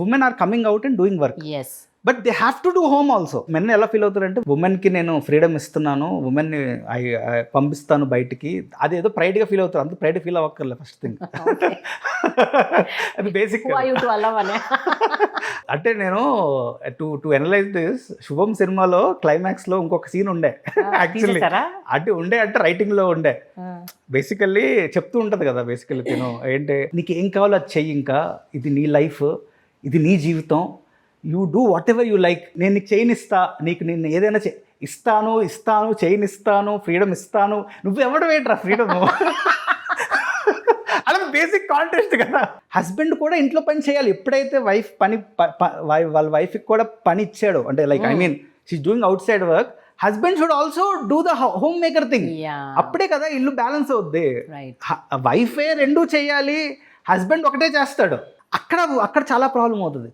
Women are coming out and doing work, yes. But they have to do home also. Men ఎలా feel అవుతారంటే ఉమెన్కి నేను freedom ఇస్తున్నాను, ఉమెన్ని పంపిస్తాను బయటికి, అదేదో ప్రైడ్గా ఫీల్ అవుతారు. అంత ప్రైడ్ ఫీల్ అవ్వక్కర్లే ఫస్ట్ థింగ్. అది బేసిక్. అంటే నేను టు అనలైజ్ దిస్, శుభం సినిమాలో క్లైమాక్స్లో ఇంకొక సీన్ ఉండే యాక్చువల్లీ, అంటే రైటింగ్లో ఉండే. బేసికల్లీ చెప్తూ ఉంటుంది కదా, బేసికల్లీ తిను ఏంటి, నీకు ఏం కావాలో అది చెయ్యి, ఇంకా ఇది నీ లైఫ్, ఇది నీ జీవితం, you do what ever you like, నేను నీకు చైన్ ఇస్తా, నీకు నేను ఏదైనా ఇస్తాను చైన్ ఇస్తాను, ఫ్రీడమ్ ఇస్తాను, నువ్వు ఎవడం ఏంట్రా ఫ్రీడమ్. అలా బేసిక్ కాంటెస్ట్ కదా. హస్బెండ్ కూడా ఇంట్లో పని చేయాలి. ఎప్పుడైతే వైఫ్ వాళ్ళ వైఫ్కి కూడా పని ఇచ్చాడు అంటే, like I mean she's doing outside work, husband should also do the home maker thing. అప్పుడే కదా ఇల్లు బ్యాలెన్స్ అవుద్ది. వైఫే రెండూ చేయాలి, హస్బెండ్ ఒకటే చేస్తాడు, అక్కడ చాలా ప్రాబ్లం అవుతుంది.